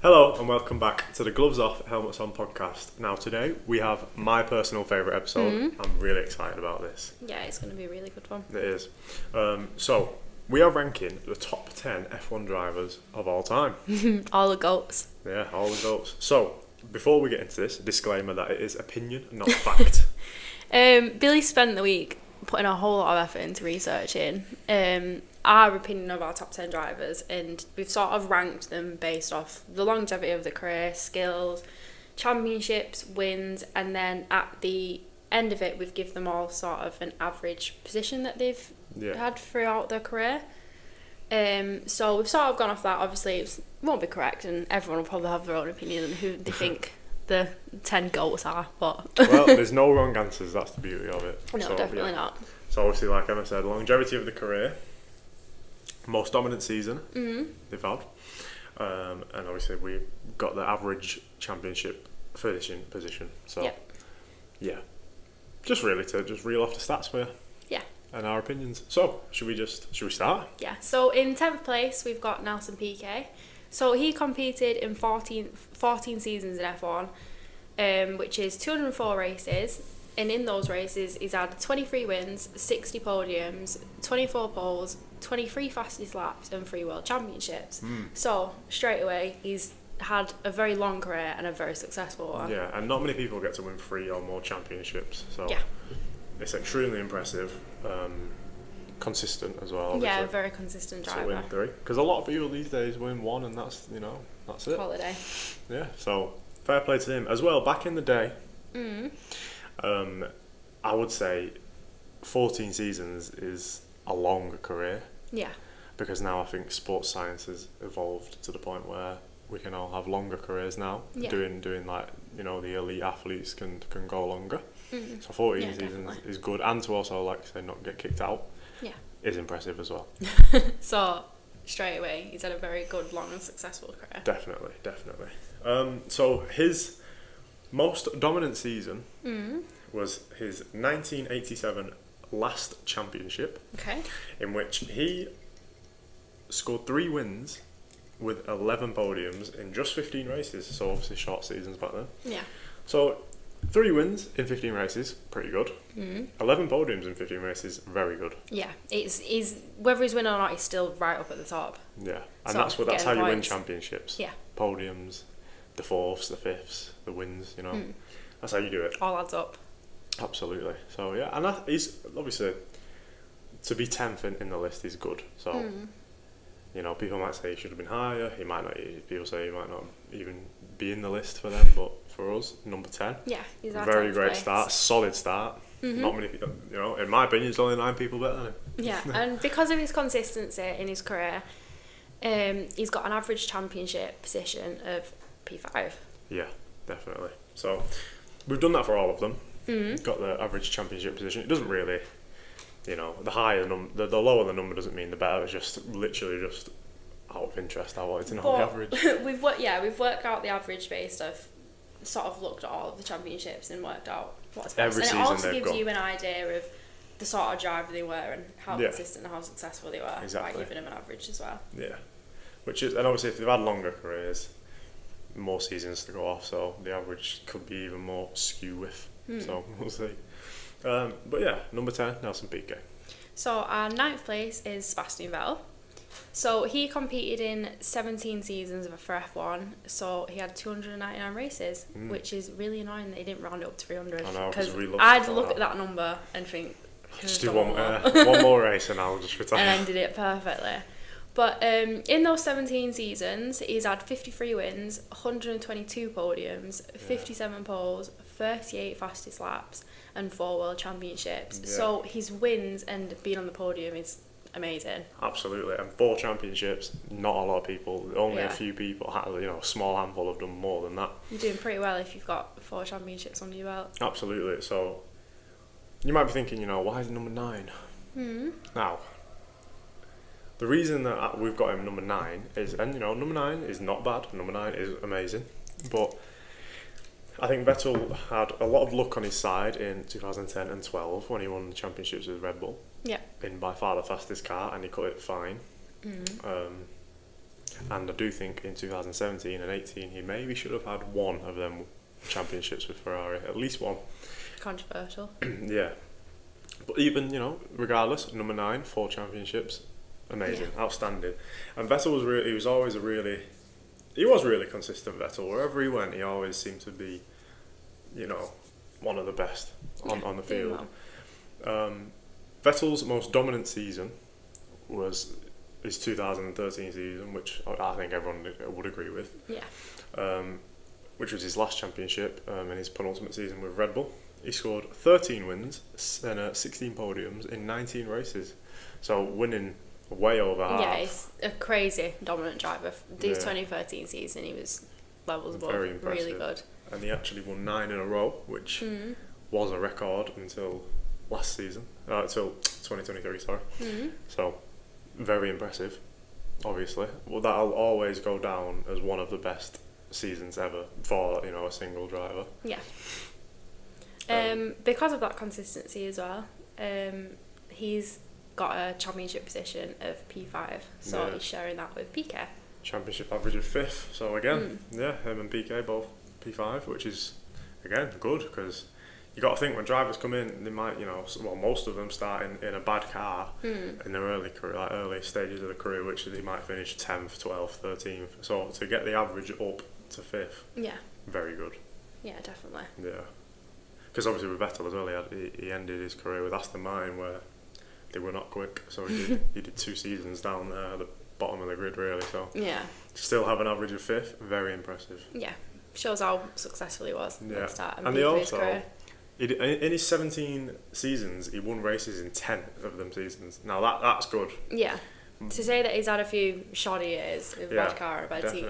Hello and welcome back to the Gloves Off, Helmets On podcast. Now today we have my personal favourite episode. I'm really excited about this. Yeah, it's going to be a really good one. It is. So we are ranking the top 10 F1 drivers of all time. All the goats. Yeah, all the goats. So before we get into this, disclaimer that it is opinion, not fact. Billy spent the week putting a whole lot of effort into researching our opinion of our top 10 drivers, and we've sort of ranked them based off the longevity of the career, skills, championships, wins, and then at the end of it we've given them all sort of an average position that they've had throughout their career. So we've sort of gone off that. Obviously it won't be correct and everyone will probably have their own opinion on who they think the 10 goals are, but well, there's no wrong answers, that's the beauty of it. No, definitely not. So obviously, like Emma said, longevity of the career, most dominant season they've had, and obviously we got the average championship finishing position. So yeah, just really to just reel off the stats for you. Yeah. And our opinions. So should we start? Yeah. So in 10th place we've got Nelson Piquet. So he competed in 14 seasons in F1, which is 204 races. And in those races, he's had 23 wins, 60 podiums, 24 poles, 23 fastest laps, and 3 world championships. So, straight away, he's had a very long career and a very successful one. Yeah, and not many people get to win 3 or more championships. So, it's extremely impressive. Consistent as well. Obviously. Yeah, very consistent driver. So win 3. Because a lot of people these days win 1 and that's it. Holiday. Yeah, so fair play to him. As well, back in the day, I would say 14 seasons is a long career. Yeah. Because now I think sports science has evolved to the point where we can all have longer careers now. Yeah. Doing like, the elite athletes can go longer. So 14 seasons is good. And to also, like I say, not get kicked out is impressive as well. So, straight away, he's had a very good, long and successful career. Definitely. So his most dominant season was his 1987 last championship, in which he scored 3 wins with 11 podiums in just 15 races. So obviously short seasons back then. Yeah. So 3 wins in 15 races, pretty good. 11 podiums in 15 races, very good. Yeah, he's whether he's winning or not, he's still right up at the top. Yeah, and So, that's how you win points. championships. Yeah. Podiums, the 4ths, the 5ths, the wins. That's how you do it. All adds up. Absolutely. So yeah, and he's obviously to be 10th in the list is good. So people might say he should have been higher. He might not. People say he might not even be in the list for them, but for us, number 10. Yeah, he's our very 10th great place. start, solid start. Not many people, in my opinion, it's only 9 people better than him. Yeah, and because of his consistency in his career, he's got an average championship position of P5. Yeah, definitely. So we've done that for all of them. Got the average championship position. It doesn't really, the higher the lower the number doesn't mean the better. It's just literally just out of interest. I wanted to know the average. we've worked out the average based off, sort of looked at all of the championships and worked out what's best. Every season it also they've gives got. you an idea of the sort of driver they were and how consistent and how successful they were by giving them an average as well. Yeah, and obviously if they've had longer careers, more seasons to go off, so the average could be even more skew with. So we'll see. But yeah, number 10, Nelson Piquet. So our 9th place is Sebastian Vettel. So he competed in 17 seasons for F1, so he had 299 races, which is really annoying that he didn't round it up to 300. I know, because I'd look at that number and think, just do one more race and I'll just retire. And ended it perfectly. But in those 17 seasons, he's had 53 wins, 122 podiums, 57 poles, 38 fastest laps, and 4 world championships. Yeah. So his wins and being on the podium is amazing. Absolutely, and 4 championships, not a lot of people, only a few people, a small handful have done more than that. You're doing pretty well if you've got 4 championships under your belt. Absolutely, so you might be thinking, why is he number 9? Now, the reason that we've got him number 9 is, and number 9 is not bad, number 9 is amazing, but I think Vettel had a lot of luck on his side in 2010 and 12 when he won the championships with Red Bull. Yeah. In by far the fastest car, and he cut it fine. And I do think in 2017 and 18 he maybe should have had one of them championships with Ferrari, at least one. Controversial. Yeah. But even, regardless, number 9, 4 championships, amazing, outstanding. And Vettel was really consistent, Vettel. Wherever he went, he always seemed to be, one of the best on the field. Well. Vettel's most dominant season was his 2013 season, which I think everyone would agree with. Yeah. Which was his last championship in his penultimate season with Red Bull. He scored 13 wins and 16 podiums in 19 races. So winning way over half. Yeah, he's a crazy dominant driver. His 2013 season, he was levels above. Very impressive. Really good. And he actually won 9 in a row, which was a record until last season. Until 2023, sorry. So, very impressive, obviously. Well, that'll always go down as one of the best seasons ever for, a single driver. Yeah. Because of that consistency as well, he's got a championship position of P5, so he's sharing that with Piquet. Championship average of 5th, so again, him and Piquet both P5, which is, again, good, because you got to think when drivers come in, they might, most of them start in a bad car in their early career, like early stages of the career, which they might finish 10th, 12th, 13th. So to get the average up to 5th, very good. Yeah, definitely. Yeah, because obviously with Vettel as well, he ended his career with Aston Martin where they were not quick, so he did 2 seasons down there at the bottom of the grid, really. So to still have an average of 5th, very impressive. Yeah, shows how successful he was at the start and his career. In his 17 seasons, he won races in 10 of them seasons. Now that's good. Yeah, to say that he's had a few shoddy years with bad car and bad team.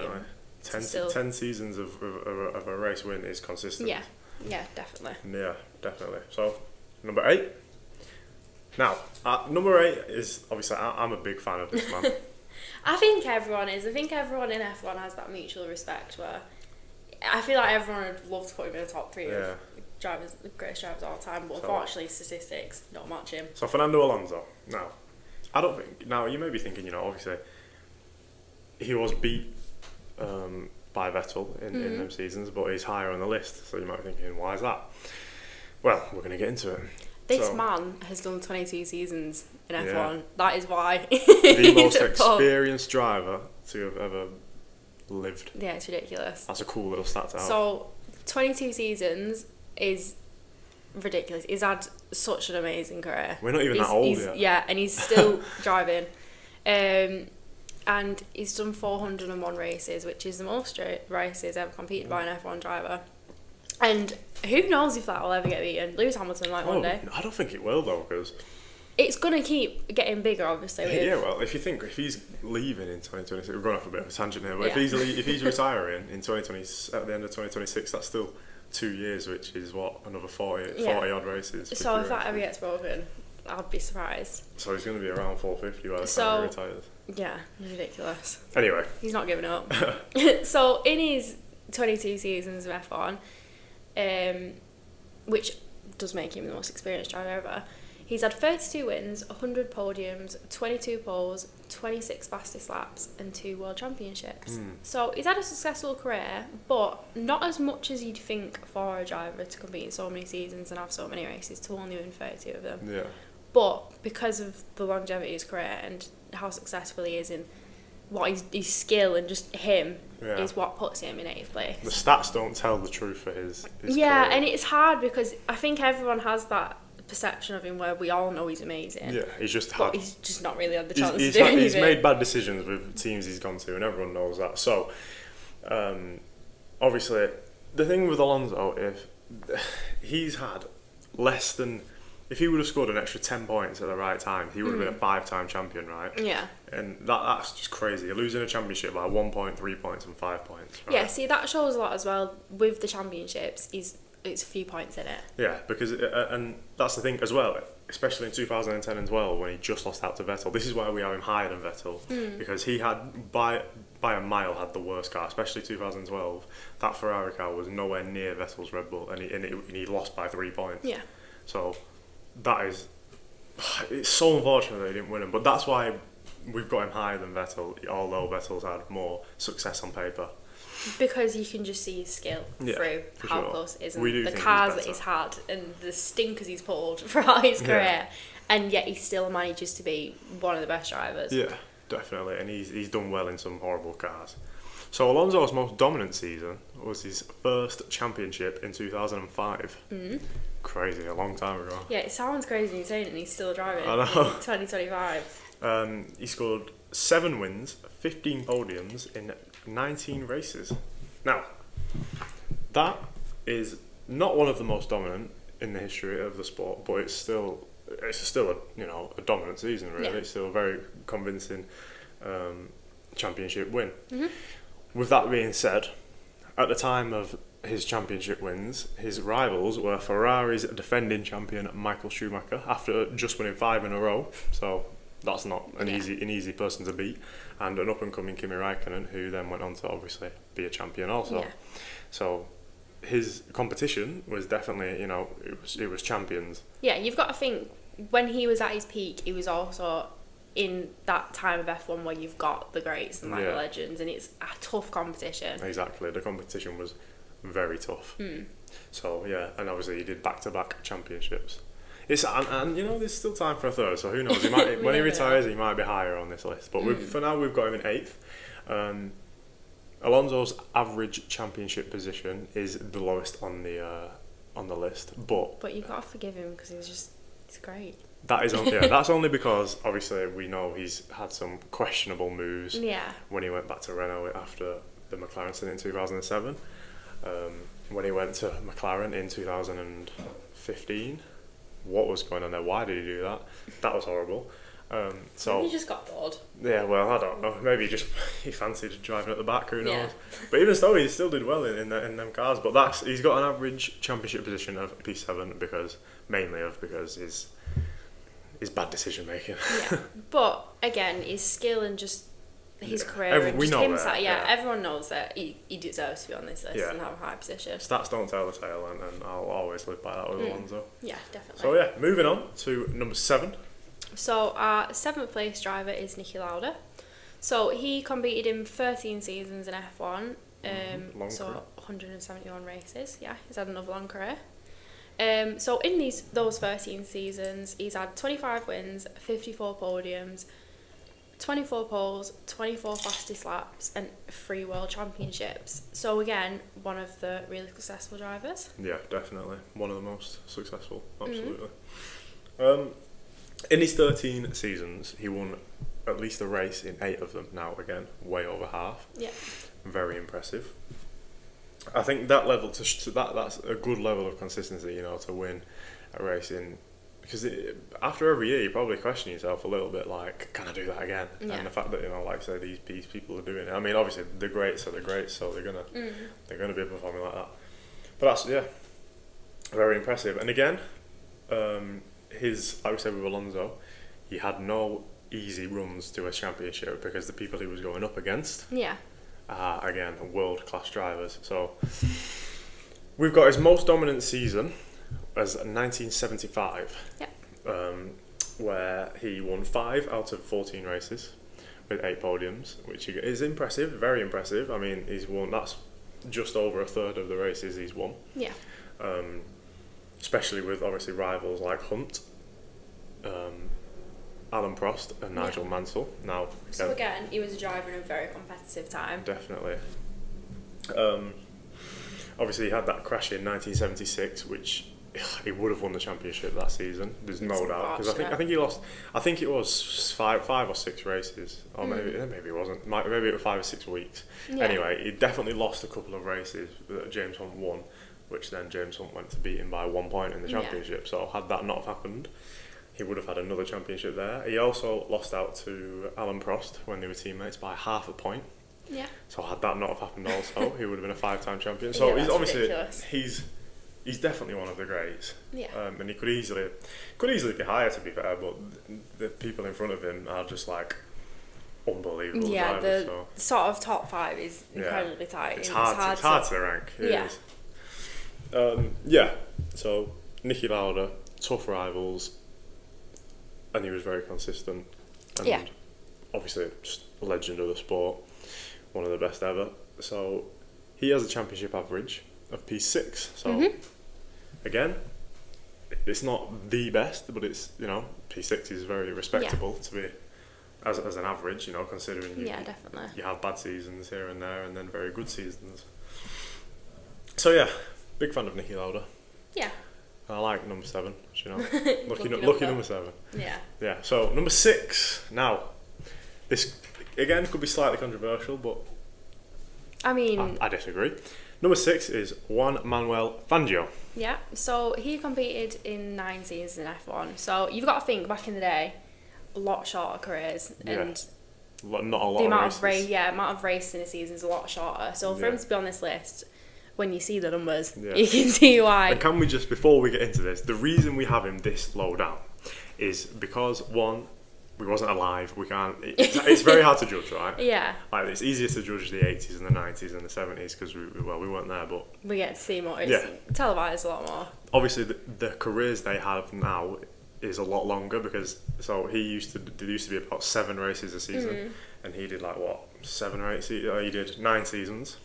10 seasons of a race win is consistent. Yeah, definitely. Yeah, definitely. So, number 8. Now, number 8 is, obviously, I'm a big fan of this man. I think everyone is. I think everyone in F1 has that mutual respect where I feel like everyone would love to put him in the top 3 of drivers, the greatest drivers of all time, but unfortunately statistics don't match him. So Fernando Alonso, now, I don't think, now you may be thinking, obviously, he was beat by Vettel in them seasons, but he's higher on the list, so you might be thinking, why is that? Well, we're going to get into it. This man has done 22 seasons in F1. That is why. The most experienced driver to have ever lived. Yeah, it's ridiculous. That's a cool little stat to have. So, 22 seasons is ridiculous. He's had such an amazing career. We're not even that old yet. Yeah, and he's still driving. And he's done 401 races, which is the most races ever competed by an F1 driver. And who knows if that will ever get beaten? Lewis Hamilton one day. I don't think it will though, because it's going to keep getting bigger, obviously. Well, if he's leaving in 2026, we're going off a bit of a tangent here, but if he's retiring in 2020 at the end of 2026, that's still 2 years, which is another 40 odd races. So if that ever gets broken, I'd be surprised. So he's going to be around 450 by the time he retires. Yeah, ridiculous. Anyway, he's not giving up. So in his 22 seasons of F1, which does make him the most experienced driver ever, he's had 32 wins, 100 podiums, 22 poles, 26 fastest laps, and 2 world championships. So he's had a successful career, but not as much as you'd think for a driver to compete in so many seasons and have so many races to only win 32 of them. Yeah. But because of the longevity of his career and how successful he is in what his skill and just him is what puts him in 8th place. The stats don't tell the truth for his career. And it's hard because I think everyone has that perception of him where we all know he's amazing. Yeah, he's just not really had the chance to do anything. He's made bad decisions with teams he's gone to, and everyone knows that. So, obviously, the thing with Alonso, if he's had less than... If he would have scored an extra 10 points at the right time, he would have been a 5-time champion, right? Yeah. And that's just crazy. You're losing a championship by 1 point, 3 points, and 5 points. Right? Yeah, see, that shows a lot as well. With the championships, it's a few points in it. Yeah, because and that's the thing as well, especially in 2010 and 12 when he just lost out to Vettel. This is why we have him higher than Vettel, because he had by a mile had the worst car, especially 2012. That Ferrari car was nowhere near Vettel's Red Bull, and he lost by 3 points. Yeah. So it's so unfortunate that he didn't win him, but that's why we've got him higher than Vettel, although Vettel's had more success on paper. Because you can just see his skill through how close it is, and the cars that he's had, and the stinkers he's pulled throughout his career, and yet he still manages to be one of the best drivers. Yeah, definitely, and he's done well in some horrible cars. So Alonso's most dominant season was his first championship in 2005. Crazy, a long time ago. Yeah, it sounds crazy when you're saying it, and he's still driving I know. in 2025. He scored 7 wins, 15 podiums in 19 races. Now, that is not one of the most dominant in the history of the sport, but it's still a dominant season, really. It's still a very convincing championship win. With that being said, at the time of his championship wins, his rivals were Ferrari's defending champion Michael Schumacher after just winning 5 in a row. So that's not an easy person to beat, and an up and coming Kimi Raikkonen, who then went on to obviously be a champion also. So his competition was definitely, it was champions. Yeah, you've got to think, when he was at his peak, he was also in that time of F1 where you've got the greats and the legends, and it's a tough competition. Exactly, the competition was very tough. So yeah, and obviously he did back-to-back championships. And there's still time for a third, so who knows? He might, when he retires, he might be higher on this list. But for now, we've got him in 8th. Alonso's average championship position is the lowest on the list, but you've got to forgive him because he's great. That is that's only because obviously we know he's had some questionable moves. When he went back to Renault after the McLaren stint in 2007, when he went to McLaren in 2015. What was going on there? Why did he do that? That was horrible. Maybe he just got bored. Yeah, well, I don't know. Maybe he fancied driving at the back. Who knows? But even so, he still did well in them cars. But he's got an average championship position of P7 because his bad decision making. But again, his skill and just his career, everyone knows that he deserves to be on this list and have a high position. Stats don't tell the tale, and I'll always live by that with Alonso. Yeah, definitely. So moving on to number 7. So our 7th place driver is Niki Lauda. So he competed in 13 seasons in F1. So 171 races. Yeah, he's had another long career. So in those 13 seasons, he's had 25 wins, 54 podiums, 24 poles, 24 fastest laps, and 3 world championships. So again, one of the really successful drivers. Yeah, definitely. One of the most successful, absolutely. In his 13 seasons, he won at least a race in 8 of them. Now, again, way over half. Yeah. Very impressive. I think that level, that's a good level of consistency, to win a race in... Because after every year, you probably question yourself a little bit, like, can I do that again? Yeah. And the fact that, like I say, these people are doing it. I mean, obviously, the greats are the greats, so they're gonna be performing like that. But that's, very impressive. And again, like we said with Alonso, he had no easy runs to a championship because the people he was going up against are, again, world-class drivers. So we've got his most dominant season as 1975, where he won 5 out of 14 races with 8 podiums, which is impressive, very impressive. I mean, he's won, that's just over a third of the races he's won. Yeah. Especially with, obviously, rivals like Hunt, Alan Prost and Nigel Mansell. Now, so again, he was a driver in a very competitive time. Definitely. Obviously, he had that crash in 1976, which he would have won the championship that season. There's no doubt, because I think he lost. I think it was five or 6 races, or maybe it wasn't. Maybe it was 5 or 6 weeks. Yeah. Anyway, he definitely lost a couple of races that James Hunt won, which then James Hunt went to beat him by 1 point in the championship. So had that not have happened, he would have had another championship there. He also lost out to Alan Prost when they were teammates by half a point. Yeah. So had that not have happened also, he would have been a 5-time champion. So he's obviously ridiculous. He's definitely one of the greats. Yeah. And he could easily be higher, to be fair, but the people in front of him are just like unbelievable drivers. The sort of top 5 is incredibly tight. It's hard to rank. It is. So Niki Lauda, tough rivals, and he was very consistent. And obviously just a legend of the sport, one of the best ever. So he has a championship average of P6. So again, it's not the best, but it's, you know, P6 is very respectable to be as an average, you know, considering definitely. You have bad seasons here and there, and then very good seasons. So yeah, big fan of Niki Lauda. Yeah. I like number 7, you know. lucky number 7. Yeah. Yeah. So number 6. Now, this again could be slightly controversial, but I mean, I disagree. Number 6 is Juan Manuel Fangio. Yeah. So he competed in 9 seasons in F1. So you've got to think back in the day, a lot shorter careers and not a lot the of amount races. amount of racing in a season is a lot shorter. So for him to be on this list, when you see the numbers, Yeah. you can see why. And can we just, before we get into this, the reason we have him this low down is because, one, we wasn't alive. We can't. It's very hard to judge, right? Yeah. Like, it's easier to judge the 80s and the 90s and the 70s because we weren't there. But We get to see more. It's televised a lot more. obviously, the careers they have now is a lot longer because there used to be about 7 races a season, and he did 7 or 8 seasons. He did 9 seasons,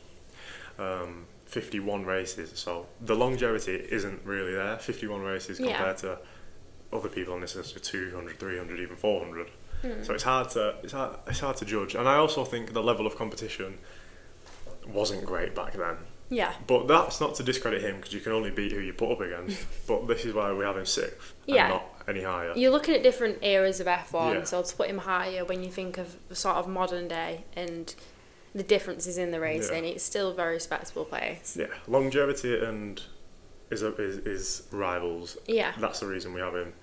51 races. So the longevity isn't really there. 51 races compared to other people on this list are 200, 300, even 400. So it's hard to judge. And I also think the level of competition wasn't great back then. Yeah. But that's not to discredit him because you can only beat who you put up against. But this is why we have him 6th and not any higher. You're looking at different eras of F1, Yeah. so to put him higher when you think of sort of modern day and the differences in the racing, it's still a very respectable place. Yeah, longevity and is rivals. Yeah. That's the reason we have him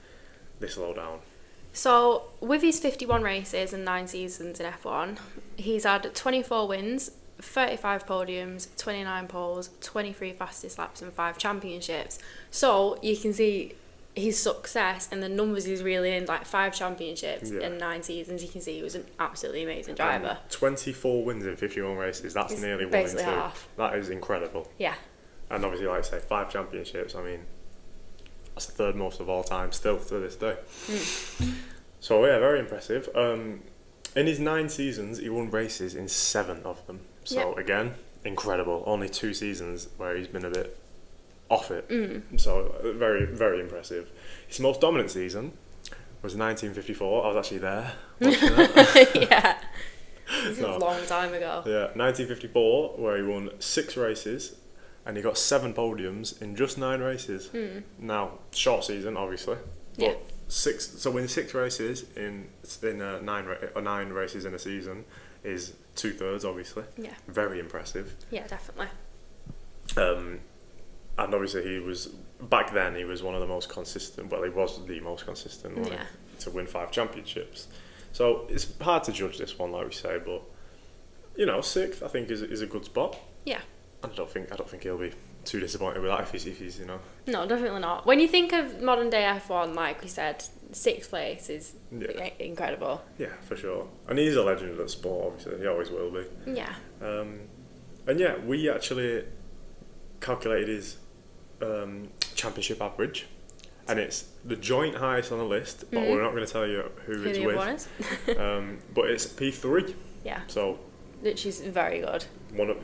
this low down. So with his 51 races and 9 seasons in F1, he's had 24 wins, 35 podiums, 29 poles, 23 fastest laps and 5 championships. So you can see his success and the numbers he's really in, like 5 championships and 9 seasons. You can see he was an absolutely amazing driver. 24 wins in 51 races, that's It's nearly 1 in 2. basically half. That is incredible. Yeah. And obviously, like I say, 5 championships, I mean, that's the 3rd most of all time still to this day. So yeah, very impressive. In his 9 seasons, he won races in 7 of them. So again, incredible. Only 2 seasons where he's been a bit off it. So very, very impressive. His most dominant season was 1954. I was actually there watching that. Yeah. This is a long time ago. Yeah, 1954, where he won 6 races and he got 7 podiums in just 9 races. Now, short season, obviously. But 6. So winning 6 races in 9 races in a season is 2/3, obviously. Yeah. Very impressive. Yeah, definitely. And obviously he was, back then he was one of the most consistent, well he was the most consistent one to win 5 championships. So it's hard to judge this one, like we say, but you know, 6th I think is a good spot. Yeah. I don't think he'll be too disappointed with that if he's you know. No, definitely not. When you think of modern day F1, like we said, 6th place is incredible. Yeah, for sure. And he's a legend of the sport, obviously. He always will be. Yeah. And yeah, we actually calculated his championship average, and it's the joint highest on the list, but we're not going to tell you who it's the with. other one is. But it's P3. Yeah. So Which is very good. one of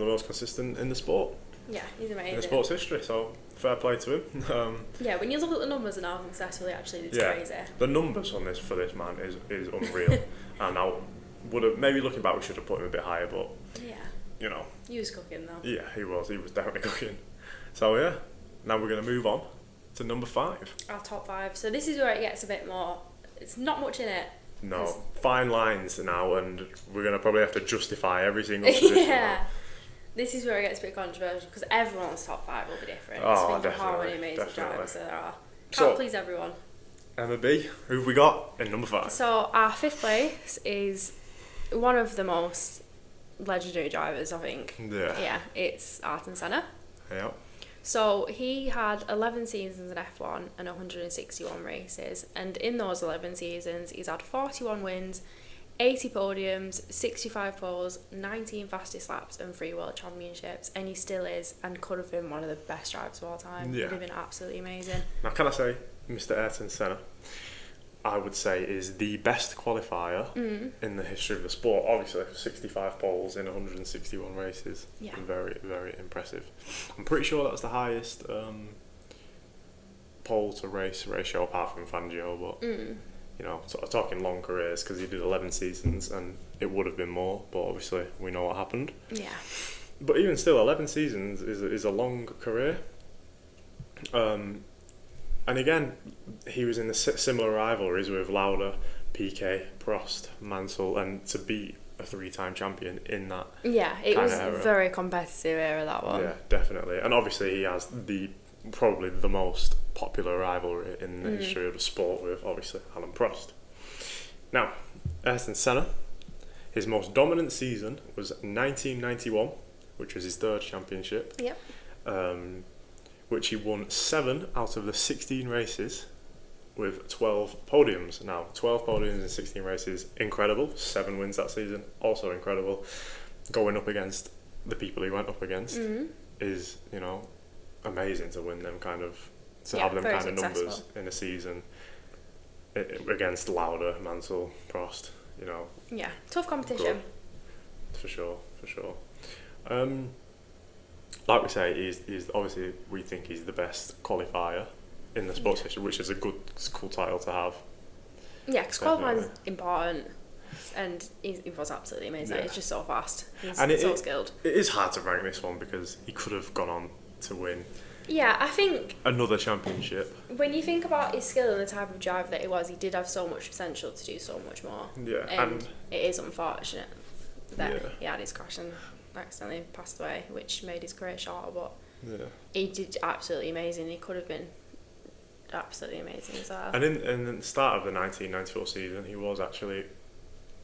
the most consistent in the sport, Yeah, he's amazing. in the sport's history. So fair play to him. Yeah, when you look at the numbers and how successful he actually is, it's crazy. The numbers on this for this man is unreal. And I would have, maybe looking back, we should have put him a bit higher, but Yeah. you know. He was cooking though. Yeah, he was definitely cooking. So yeah, now we're going to move on to number 5. Our top 5. So this is where it gets a bit more. It's not much in it. No, fine lines now, and we're going to probably have to justify every single position. Yeah. This is where it gets a bit controversial because everyone's top 5 will be different. Oh, Think of how many definitely, amazing drivers there are. So- Can't please everyone. Emma B, who've we got in number 5? So our 5th place is one of the most legendary drivers, I think. Yeah. Yeah, it's Ayrton Senna. Yeah. So he had 11 seasons in F1 and 161 races, and in those 11 seasons he's had 41 wins, 80 podiums, 65 poles, 19 fastest laps and 3 world championships, and he still is and could have been one of the best drivers of all time. Yeah. Would have been absolutely amazing. Now, can I say, Mr. Ayrton Senna, I would say is the best qualifier in the history of the sport. Obviously, 65 poles in 161 races. Yeah. Very, very impressive. I'm pretty sure that's the highest pole to race ratio apart from Fangio, but you know, sort of talking long careers because he did 11 seasons and it would have been more, but obviously we know what happened. Yeah. But even still, 11 seasons is a long career. And again, he was in the similar rivalries with Lauda, Piquet, Prost, Mansell, and to beat a 3-time champion in that. Yeah, it was era. a very competitive era, that one. Yeah, definitely. And obviously, he has probably the most popular rivalry in the history of the sport with obviously Alain Prost. Now, Ayrton Senna, his most dominant season was 1991, which was his 3rd championship. Yep. Which he won 7 out of the 16 races with 12 podiums. Now, 12 podiums in 16 races, incredible. 7 wins that season, also incredible. Going up against the people he went up against is, you know, amazing to win them kind of, to have them kind of numbers in a season against Lauda, Mansell, Prost, you know. Yeah, tough competition. Good. For sure. Like we say, he's obviously, we think he's the best qualifier in the sports history, which is a cool title to have. Yeah, because qualifying is important, and he was absolutely amazing. Yeah. He's just so fast. He's and so skilled. It is hard to rank this one because he could have gone on to win. Yeah, I think another championship. When you think about his skill and the type of driver that he was, he did have so much potential to do so much more. Yeah, and it is unfortunate that he had his crash and accidentally passed away, which made his career shorter, but he did absolutely amazing. He could have been absolutely amazing as well. And in the start of the 1994 season, he was actually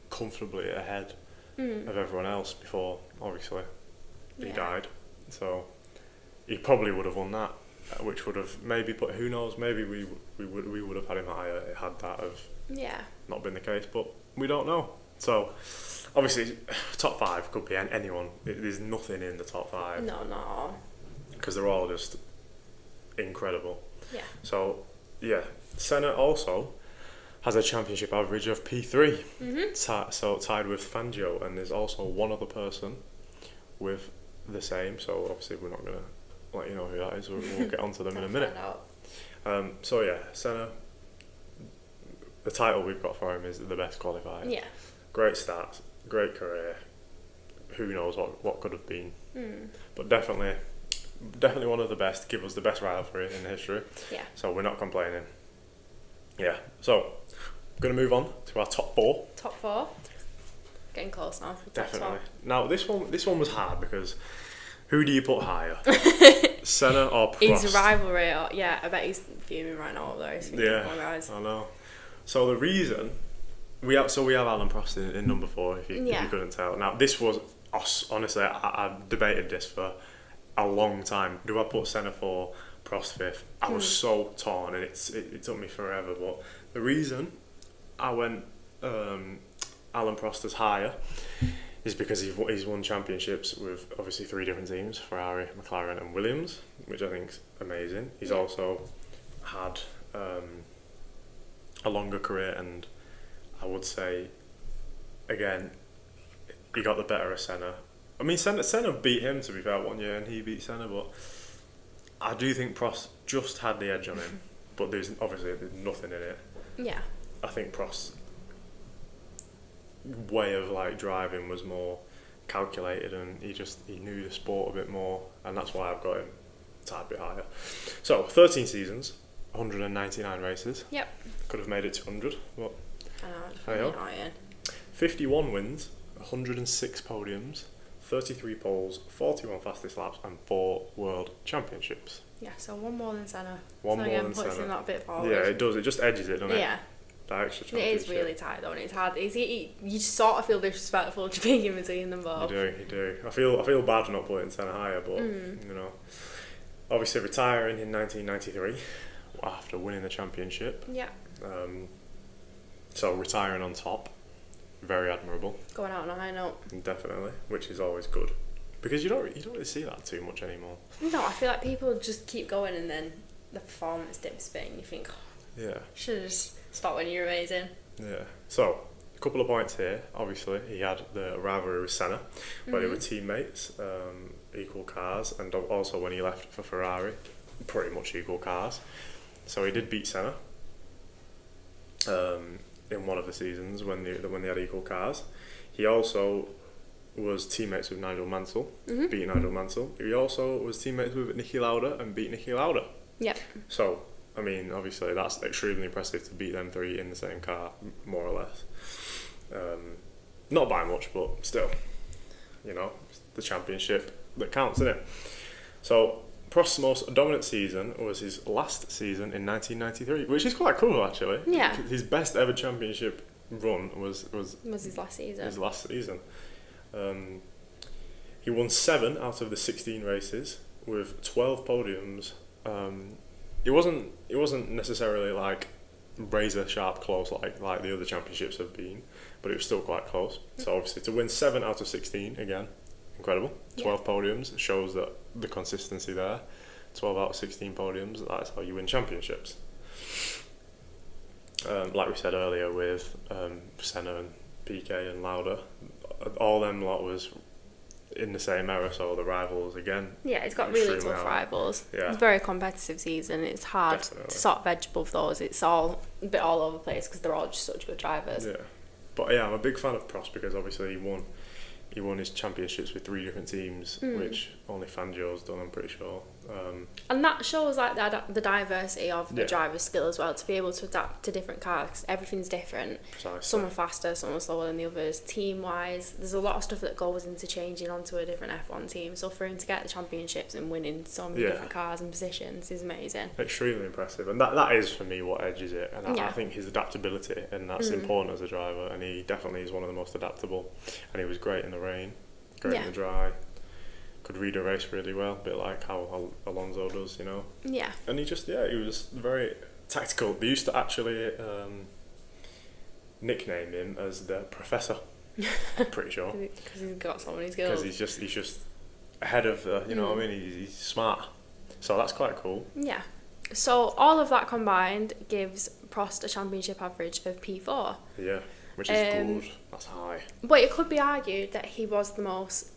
comfortably ahead of everyone else before, obviously, he died. So he probably would have won that, which would have maybe, but who knows, maybe we would have had him higher had that have not been the case, but we don't know. So obviously, top 5 could be anyone. There's nothing in the top 5. No. Because they're all just incredible. Yeah. So, Senna also has a championship average of P3. So tied with Fangio, and there's also one other person with the same. So obviously we're not going to let you know who that is. We'll get onto them in a minute. Senna, the title we've got for him is the best qualifier. Yeah. Great stats, great career. Who knows what could have been. But definitely one of the best. Give us the best rivalry in history. Yeah. So we're not complaining. Yeah. So I'm going to move on to our top 4. Top 4. Getting close now. Definitely. Now this one was hard because who do you put higher? Senna or Prost? His rivalry. I bet he's fuming right now. Though. I know. So the reason we have Alain Prost in number 4. If you couldn't tell. Now this was honestly I debated this for a long time. Do I put Senna 4, Prost 5th? I was so torn, and it took me forever. But the reason I went Alain Prost as higher is because he's won championships with obviously 3 different teams: Ferrari, McLaren, and Williams, which I think is amazing. He's also had a longer career, and I would say again he got the better of Senna. I mean, Senna beat him, to be fair, one year, and he beat Senna, but I do think Prost just had the edge on him, but there's nothing in it. Yeah. I think Prost's way of driving was more calculated, and he knew the sport a bit more, and that's why I've got him a tad bit higher. So 13 seasons, 199 races. Yep. Could have made it 200, but I know. 51 wins, 106 podiums, 33 poles, 41 fastest laps, and 4 world championships. Yeah, so one more than Senna. More than puts Senna. him that bit forward. Yeah, it does. It just edges it, doesn't it? Yeah. That extra It championship. is really tight though, and it's hard. You sort of feel disrespectful to be in between them both. You do. I feel bad not putting Senna higher, but you know, obviously retiring in 1993 after winning the championship. Yeah. So retiring on top, very admirable. Going out on a high note. Definitely, which is always good, because you don't really see that too much anymore. No, I feel like people just keep going, and then the performance dips a bit, and you think, should have just Stop when you're amazing. Yeah. So, a couple of points here. Obviously, he had the rivalry with Senna, where they were teammates, equal cars, and also when he left for Ferrari, pretty much equal cars. So he did beat Senna in one of the seasons when they had equal cars. He also was teammates with Nigel Mansell, beat Nigel Mansell. He also was teammates with Niki Lauda and beat Niki Lauda. Yep. So, I mean, obviously that's extremely impressive to beat them three in the same car, more or less. Not by much, but still, you know, it's the championship that counts, isn't it? So, Prost's most dominant season was his last season in 1993, which is quite cool, actually. Yeah. His best ever championship run was his last season. his last season. He won 7 out of the 16 races with 12 podiums. It wasn't necessarily like razor sharp close like the other championships have been, but it was still quite close. So obviously to win 7 out of 16 again, incredible. 12 podiums shows that the consistency there. 12 out of 16 podiums, that's how you win championships. Like we said earlier with Senna and Piquet and Lauda, all them lot was in the same era, so the rivals again. Yeah, it's got really tough rivals. Yeah. It's a very competitive season. It's hard Definitely. to sort of edge above those. It's all a bit all over the place because they're all just such good drivers. Yeah, but yeah, I'm a big fan of Prost because obviously he won his championships with 3 different teams, which only Fangio's done, I'm pretty sure. And that shows like the diversity of the Yeah. driver's skill as well, to be able to adapt to different cars 'cause everything's different. Precisely. Some are faster, some are slower than the others. Team wise, there's a lot of stuff that goes into changing onto a different F1 team. So for him to get the championships and winning so many Yeah. different cars and positions is amazing. Extremely impressive, and that is for me what edges it, and I Yeah. think his adaptability, and that's important as a driver, and he definitely is one of the most adaptable, and he was great in the rain, great in Yeah. the dry, could read a race really well, a bit like how Alonso does, you know, Yeah. and he was very tactical. They used to actually nickname him as the Professor, I'm pretty sure, Because he's got so many skills. because he's just ahead of the, you know what I mean, he's smart, so that's quite cool. Yeah. So all of that combined gives Prost a championship average of P4. Yeah, which is good, that's high. But it could be argued that he was the most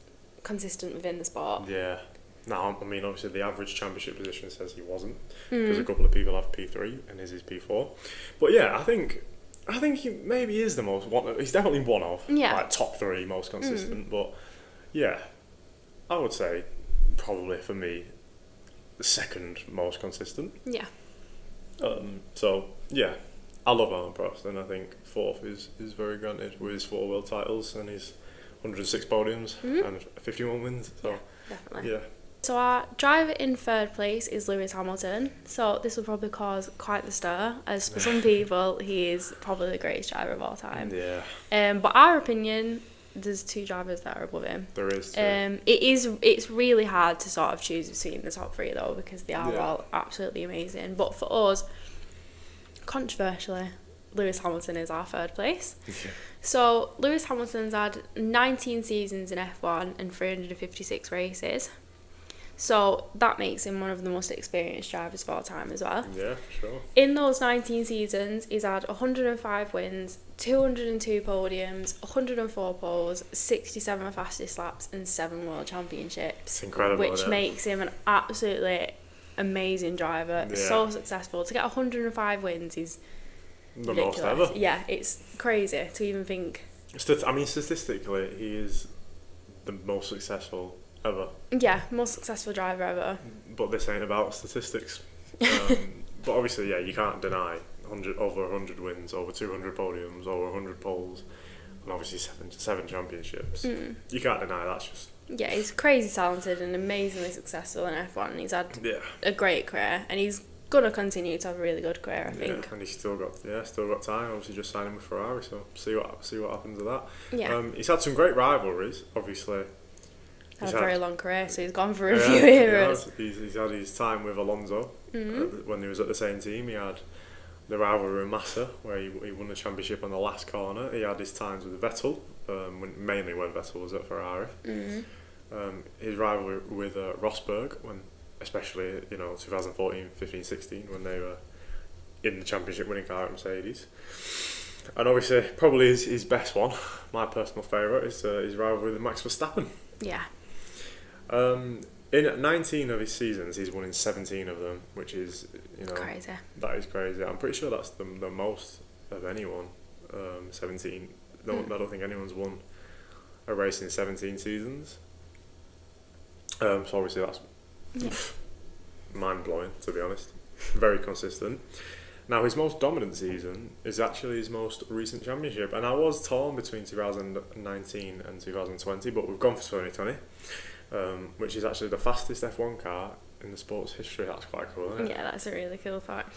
consistent within the sport. Yeah. Now, I mean, obviously the average championship position says he wasn't, because a couple of people have P3 and his is P4. But yeah, I think he maybe is the most he's definitely one of like top 3 most consistent. But yeah, I would say probably for me the second most consistent. Yeah. So yeah, I love Alain Prost, and I think 4th is very granted with his 4 world titles and his 106 podiums and 51 wins. So Definitely. yeah. So our driver in 3rd place is Lewis Hamilton. So this will probably cause quite the stir, as for some people he is probably the greatest driver of all time. Yeah. But our opinion, there's 2 drivers that are above him. There is. It's really hard to sort of choose between the top 3 though, because they are all absolutely amazing. But for us, controversially, Lewis Hamilton is our 3rd place. Yeah. So Lewis Hamilton's had 19 seasons in F1 and 356 races. So that makes him one of the most experienced drivers of all time as well. Yeah, sure. In those 19 seasons, he's had 105 wins, 202 podiums, 104 poles, 67 fastest laps, and 7 world championships. It's incredible, Which isn't it? makes him an absolutely amazing driver. Yeah. So successful. To get 105 wins is The ridiculous. most ever. Yeah, it's crazy to even think. I mean, statistically, he is the most successful ever. Yeah, most successful driver ever. But this ain't about statistics. But obviously, yeah, you can't deny over 100 wins, over 200 podiums, over 100 poles, and obviously seven championships. You can't deny that's just. Yeah, he's crazy talented and amazingly successful in F1. He's had a great career, and he's gonna continue to have a really good career, I think. Yeah, and he's still got time. Obviously, just signing with Ferrari, so see what happens with that. Yeah. He's had some great rivalries, obviously. Had a very long career, so he's gone for a Yeah, few eras. He's had his time with Alonso when he was at the same team. He had the rivalry with Massa, where he won the championship on the last corner. He had his times with Vettel, mainly when Vettel was at Ferrari. His rivalry with Rosberg, when especially 2014, 15, 16, when they were in the championship winning car at Mercedes. And obviously, probably his best one, my personal favourite, is his rival with Max Verstappen. Yeah. In 19 of his seasons, he's won in 17 of them, which is, Crazy. That is crazy. I'm pretty sure that's the most of anyone. 17. I don't think anyone's won a race in 17 seasons. So obviously that's mind blowing, to be honest. Very consistent. Now, his most dominant season is actually his most recent championship, and I was torn between 2019 and 2020, but we've gone for 2020, which is actually the fastest F1 car in the sport's history. That's quite cool, isn't it? Yeah, that's a really cool fact.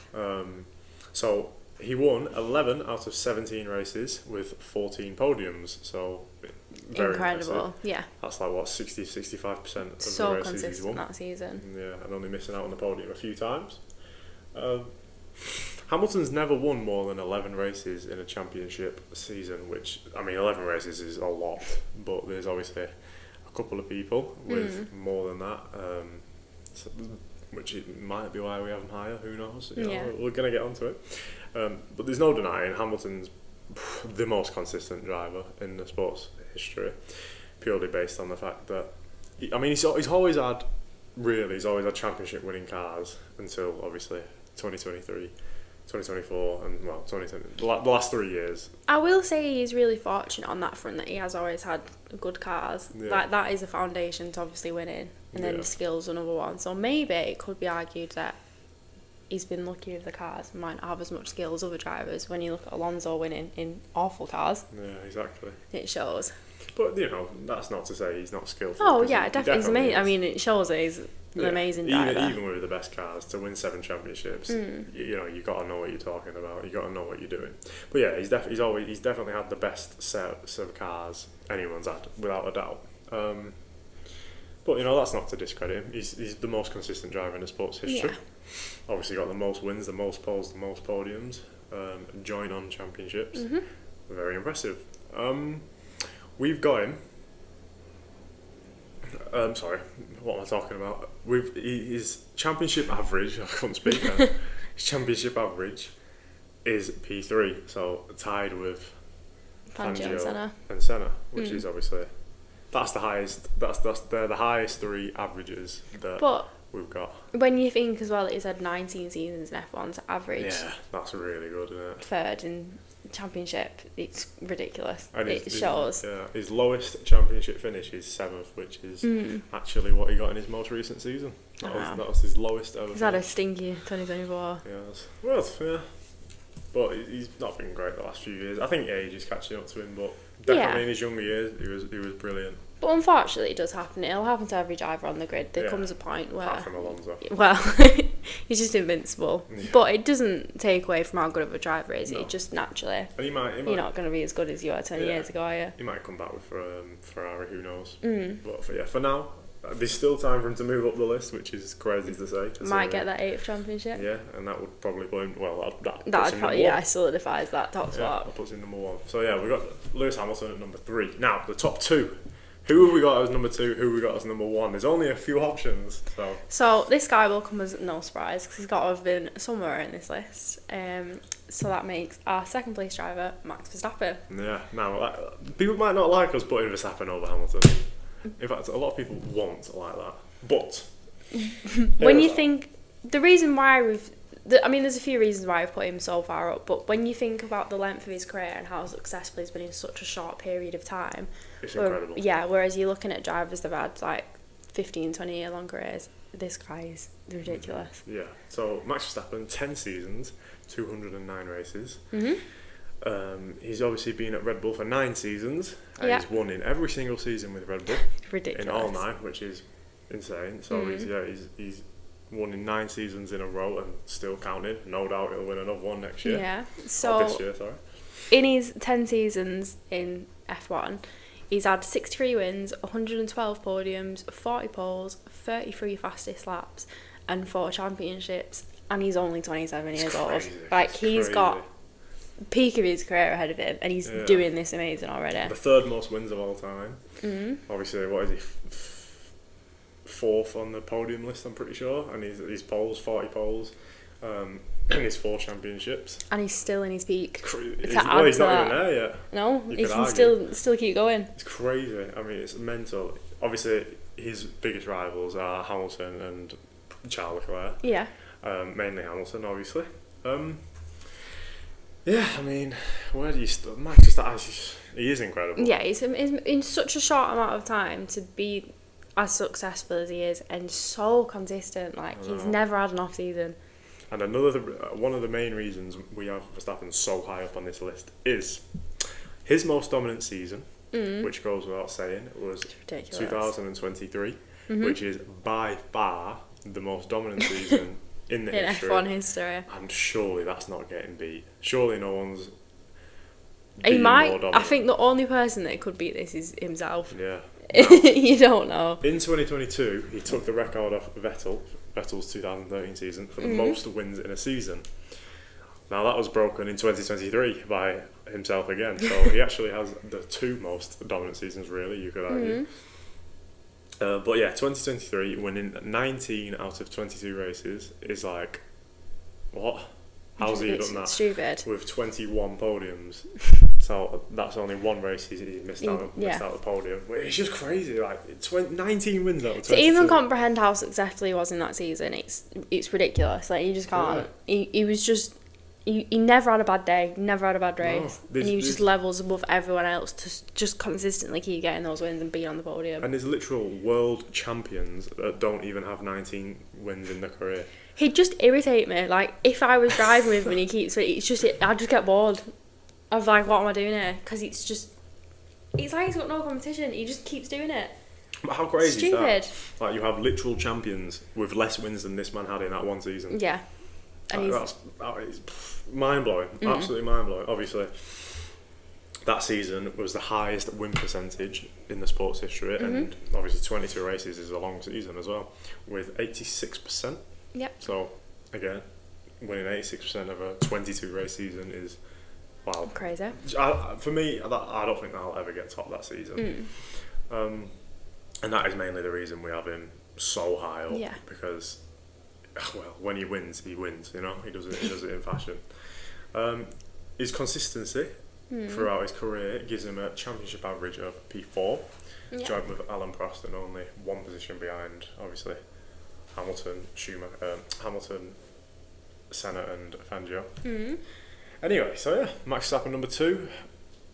So he won 11 out of 17 races with 14 podiums, so very incredible. impressive. Yeah. That's like, what, 60-65% of So the races he's consistent won. that season. Yeah, and only missing out on the podium a few times. Hamilton's never won more than 11 races in a championship season, which, 11 races is a lot, but there's obviously a couple of people with more than that, which it might be why we have him higher, who knows, we're going to get onto it. But there's no denying Hamilton's the most consistent driver in the sport's history, purely based on the fact that, he's always had championship winning cars until obviously 2023, 2024, and 2020, the last 3 years. I will say he's really fortunate on that front, that he has always had good cars. Yeah. Like, that is a foundation to obviously winning, and then the skills another one. So maybe it could be argued that he's been lucky with the cars, might not have as much skill as other drivers. When you look at Alonso winning in awful cars, Yeah, exactly. it shows. But that's not to say he's not skillful. Oh yeah, definitely. He's amazing. Is. I mean, it shows that he's an amazing driver. Even with the best cars, to win 7 championships, you got to know what you're talking about. You got to know what you're doing. But yeah, he's definitely had the best set of cars anyone's had, without a doubt. But that's not to discredit him. He's the most consistent driver in the sport's history. Yeah. Obviously, got the most wins, the most poles, the most podiums, join on championships. Very impressive. We've got him. Sorry, what am I talking about? His championship average, I couldn't speak now. His championship average is P3, so tied with Fangio and Senna, which is obviously, that's the highest. They're the highest 3 averages that we've got. When you think as well that he's had 19 seasons in F1 to average, Yeah, that's really good, isn't it? third in championship, it's ridiculous. And it shows. His lowest championship finish is 7th, which is actually what he got in his most recent season. That was his lowest ever. He's had a stinky 2024. Yes. Well, yeah. But he's not been great the last few years. I think age is catching up to him, but definitely in his younger years, he was brilliant. But unfortunately, it does happen. It'll happen to every driver on the grid. There comes a point where... Apart from Alonso. Well, he's just invincible. Yeah. But it doesn't take away from how good of a driver he is. It just naturally... And he might, you're not going to be as good as you were 20 years ago, are you? He might come back with Ferrari, who knows. But for now, there's still time for him to move up the list, which is crazy to say. Might get that 8th championship. Yeah, and that would probably put him... Well, that probably, solidifies that top spot. That puts him number 1. So yeah, we've got Lewis Hamilton at number 3. Now, the top 2. Who have we got as number 2? Who have we got as number 1? There's only a few options. So this guy will come as no surprise because he's got to have been somewhere in this list. So that makes our second place driver Max Verstappen. Yeah. Now, people might not like us putting Verstappen over Hamilton. In fact, a lot of people won't like that. But when you think the reason why there's a few reasons why I've put him so far up, but when you think about the length of his career and how successful he's been in such a short period of time, it's incredible. Yeah, whereas you're looking at drivers that have had like 15, 20 year long careers, this guy is ridiculous. Yeah, so Max Verstappen, 10 seasons, 209 races. He's obviously been at Red Bull for 9 seasons, and he's won in every single season with Red Bull. Ridiculous. In all 9, which is insane. So he's won in 9 seasons in a row and still counting. No doubt he'll win another one next year. Yeah. So this year, sorry. In his 10 seasons in F1, he's had 63 wins, 112 podiums, 40 poles, 33 fastest laps, and 4 championships. And he's only 27 years old. Like, he's got peak of his career ahead of him, and he's doing this amazing already. The 3rd most wins of all time. Obviously, what is he? 4th on the podium list, I'm pretty sure, and his poles, 40 poles, in his 4 championships. And he's still in his peak. He's not even there yet. No, he can still keep going. It's crazy. I mean, it's mental. Obviously, his biggest rivals are Hamilton and Charles Leclerc. Yeah. Mainly Hamilton, obviously. Yeah, I mean, where do you start? Max Verstappen, he is incredible. Yeah, he's in such a short amount of time to be as successful as he is and so consistent. Like, he's never had an off season. And one of the main reasons we have Verstappen so high up on this list is his most dominant season, which goes without saying, was 2023, which is by far the most dominant season in the history. F1 history. And surely that's not getting beat. Surely no one's he might. More dominant. I think the only person that could beat this is himself. Yeah. You don't know. In 2022, he took the record off Vettel's 2013 season for the most wins in a season. Now that was broken in 2023 by himself again, so he actually has the 2 most dominant seasons, really, you could argue. But yeah, 2023, winning 19 out of 22 races is like, what? How's he done that? Stupid. With 21 podiums. So that's only 1 race he missed out the podium. It's just crazy, like 19 wins out of 22. To even comprehend how successful he was in that season, it's ridiculous. Like, you just can't. Yeah. He was just. He never had a bad day, never had a bad race, and he was just levels above everyone else to just consistently keep getting those wins and being on the podium. And there's literal world champions that don't even have 19 wins in their career. He'd just irritate me. Like, if I was driving with him and he keeps it, I'd just get bored. I was like, what am I doing here? Because it's like he's got no competition. He just keeps doing it. But how crazy is that? Like, you have literal champions with less wins than this man had in that one season. Yeah. And that's mind-blowing. Absolutely mind-blowing. Obviously, that season was the highest win percentage in the sports history, and obviously 22 races is a long season as well, with 86%. Yep. So, again, winning 86% of a 22 race season is, wow. Crazy. For me, I don't think that'll ever get topped that season. And that is mainly the reason we have him so high up. Yeah. Because, well, when he wins, you know. He does it in fashion. His consistency throughout his career gives him a championship average of P4, joint with Alan Prost, and only 1 position behind, obviously, Hamilton, Senna, and Fangio. Anyway, so yeah, Max Verstappen number 2.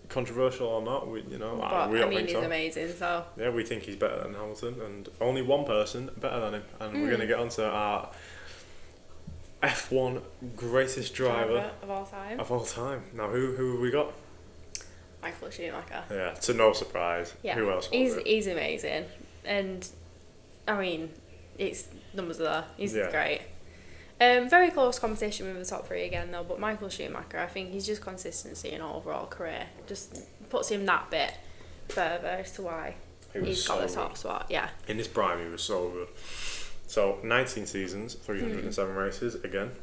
Controversial or not, we don't think so. He's amazing, so yeah, we think he's better than Hamilton, and only one person better than him, and we're going to get onto our F1 greatest driver of all time. Now, who have we got? Michael Schumacher. Yeah, to no surprise. Yeah. Who else? He's amazing, and I mean, it's numbers are there. He's great. Very close competition with the top 3 again though, but Michael Schumacher, I think he's just consistency in overall career. Just puts him that bit further as to why he's got the top spot. Yeah. In his prime, he was so good. So 19 seasons, 307 races, again,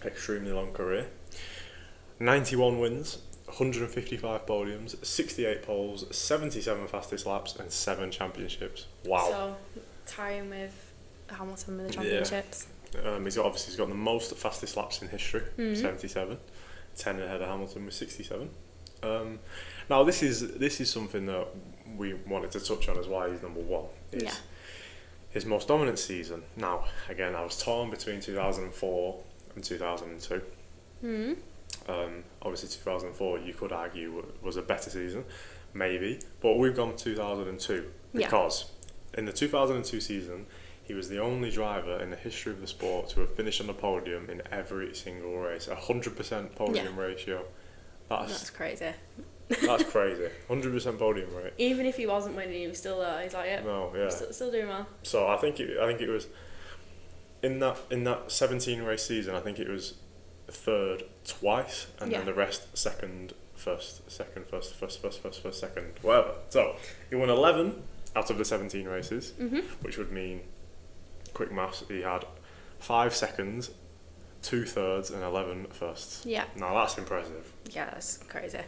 extremely long career. 91 wins, 155 podiums, 68 poles, 77 fastest laps, and 7 championships. Wow. So tying with Hamilton with the championships. Yeah. He's got the most fastest laps in history, 77, 10 ahead of Hamilton with 67. Now this is something that we wanted to touch on as why he's number 1. Is his most dominant season. Now again, I was torn between 2004 and 2002. Obviously 2004 you could argue was a better season, maybe, but we've gone 2002 because in the 2002 season. He was the only driver in the history of the sport to have finished on the podium in every single race. 100% podium ratio. That's crazy. That's crazy. 100% podium rate. Even if he wasn't winning, he was still there. He's like, still doing well. So I think it was in that 17 race season. I think it was 3rd twice, and then the rest second, first, second, whatever. So he won 11 out of the 17 races, which would mean. Quick maths, he had 5 seconds, 2 thirds, and 11 firsts. Yeah. Now that's impressive. Yeah, that's crazy.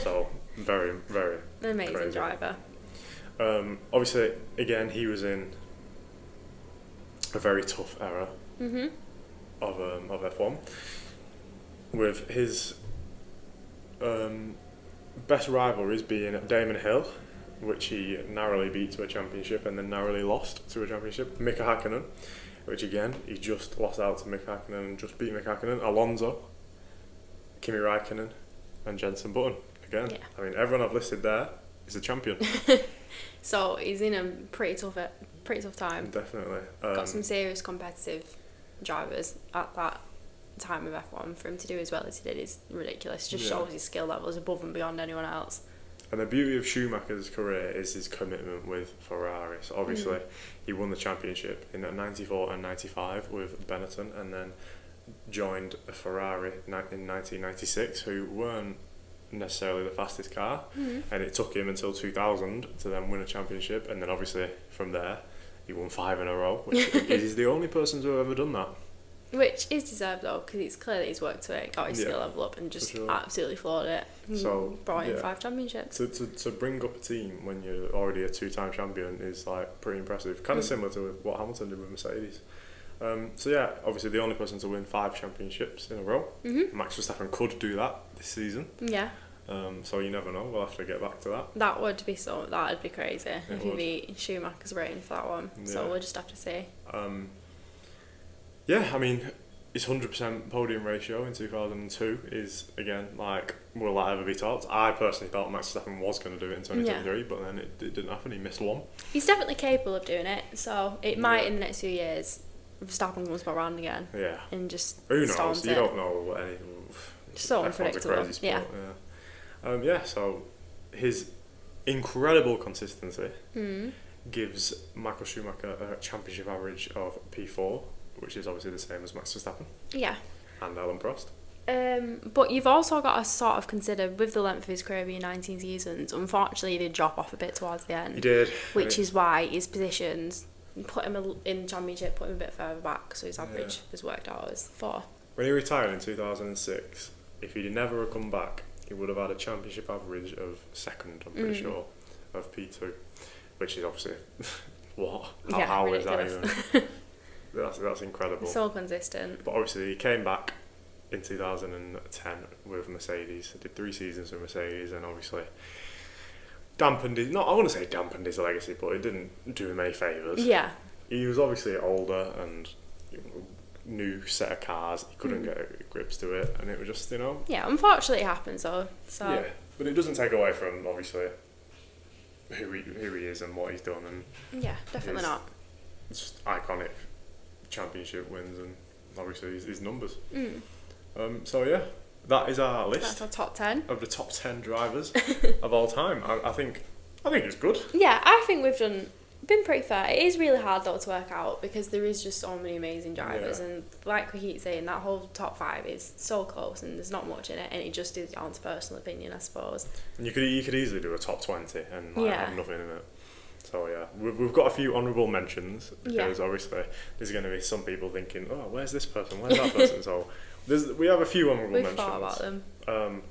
So, very, very amazing crazy. Driver. Obviously, again, he was in a very tough era. of F1, with his best rivalries being Damon Hill, which he narrowly beat to a championship and then narrowly lost to a championship. Mika Hakkinen, which again he just lost out to Mika Hakkinen and just beat Mika Hakkinen. Alonso, Kimi Räikkönen, and Jenson Button. Again, Yeah. I mean everyone I've listed there is a champion. So he's in a pretty tough time. Definitely. Got some serious competitive drivers at that time of F1. For him to do as well as he did is ridiculous. Just Yeah. shows his skill levels above and beyond anyone else. And the beauty of Schumacher's career is his commitment with Ferrari. So obviously, he won the championship in '94 and '95 with Benetton, and then joined a Ferrari in 1996, who weren't necessarily the fastest car, and it took him until 2000 to then win a championship, and then obviously from there, he won 5 in a row, which is the only person to have ever done that. Which is deserved though, because it's clear that he's worked to it, got his skill level up, and just sure. absolutely floored it. So, Brought in yeah. 5 championships. To bring up a team when you're already a 2-time champion is like pretty impressive. Kind of similar to what Hamilton did with Mercedes. So yeah, obviously the only person to win 5 championships in a row. Max Verstappen could do that this season. Yeah. So you never know. We'll have to get back to that. That'd be crazy if he beat Schumacher's reign for that one. So Yeah. we'll just have to see. Yeah, I mean, his 100% podium ratio in 2002 is, again, like, will that ever be topped? I personally thought Max Verstappen was going to do it in 2023, but then it didn't happen. He missed one. He's definitely capable of doing it, so it might in the next few years Verstappen comes back around again. Yeah. And just Who knows? storms You it. don't know what any. So F1's a unpredictable. crazy sport, Yeah. Yeah, so his incredible consistency gives Michael Schumacher a championship average of P4, which is obviously the same as Max Verstappen Yeah. and Alan Prost. But you've also got to sort of consider, with the length of his career being 19 seasons, unfortunately he did drop off a bit towards the end. He did. Which is why his positions put him in the championship, put him a bit further back, so his average has worked out as 4. When he retired in 2006, if he'd never have come back, he would have had a championship average of 2nd, I'm pretty sure, of P2, which is obviously, what? How is that ridiculous. even? That's incredible. So consistent. But obviously he came back in 2010 with Mercedes, did 3 seasons with Mercedes, and obviously dampened his, I want to say dampened his legacy, but it didn't do him any favours. Yeah. He was obviously older and new set of cars, he couldn't get grips to it, and it was just, Yeah, unfortunately it happens though. So yeah, but it doesn't take away from obviously who he is and what he's done, and yeah, definitely not. it's just iconic championship wins and obviously his numbers. So yeah, that is our list That's our top 10. of the top 10 drivers of all time. I think it's good. Yeah, I think we've been pretty fair. It is really hard though to work out because there is just so many amazing drivers, and like we keep saying, that whole top 5 is so close and there's not much in it, and it just is down to personal opinion, I suppose. And you could easily do a top 20 and have nothing in it. So yeah, we've got a few honourable mentions because obviously there's going to be some people thinking, oh, where's this person, where's that person? So we have a few honourable mentions. We've thought about them.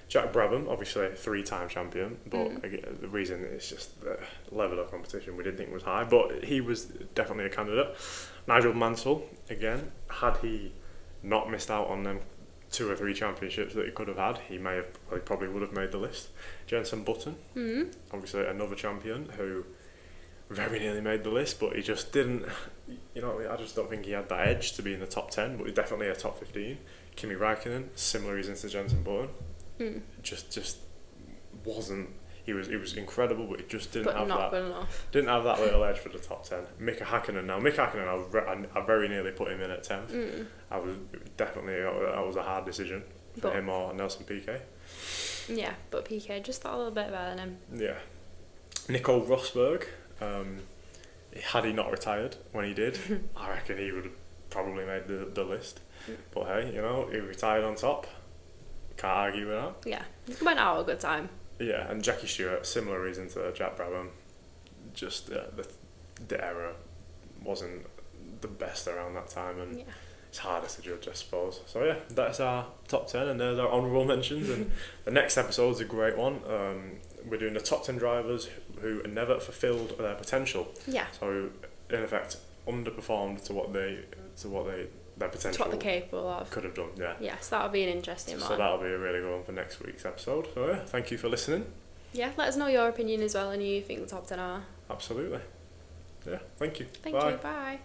Jack Brabham, obviously 3-time champion, but again, the reason is just the level of competition we didn't think was high, but he was definitely a candidate. Nigel Mansell, again, had he not missed out on them 2 or 3 championships that he could have had, he probably would have made the list. Jenson Button, obviously another champion who very nearly made the list, but he just didn't, I just don't think he had that edge to be in the top 10, but he's definitely a top 15. Kimi Räikkönen, similar reasons to Jenson Button. Just wasn't. He was incredible, but he just didn't have that. Good enough. Didn't have that little edge for the top 10. Mika Hakkinen now. Mika Hakkinen, I very nearly put him in at 10th. I was definitely, that was a hard decision for him or Nelson Piquet. Yeah, but Piquet just thought a little bit better than him. Yeah, Nico Rosberg. Had he not retired when he did, I reckon he would have probably made the list. But hey, he retired on top. Can't argue with that. Yeah, went out a good time. Yeah, and Jackie Stewart, similar reason to Jack Brabham. Just the era wasn't the best around that time, and it's harder to judge, I suppose. So yeah, that's our top 10, and there's our honourable mentions. And the next episode is a great one. We're doing the top 10 drivers who never fulfilled their potential. Yeah. So in effect, underperformed to what they their To potential what they're capable of. could have done. Yeah. Yes, that'll be an interesting So one. that'll be a really good one for next week's episode. So yeah, thank you for listening. Yeah, let us know your opinion as well and who you think the top 10 are. Absolutely. Yeah, thank you. Thank you, bye.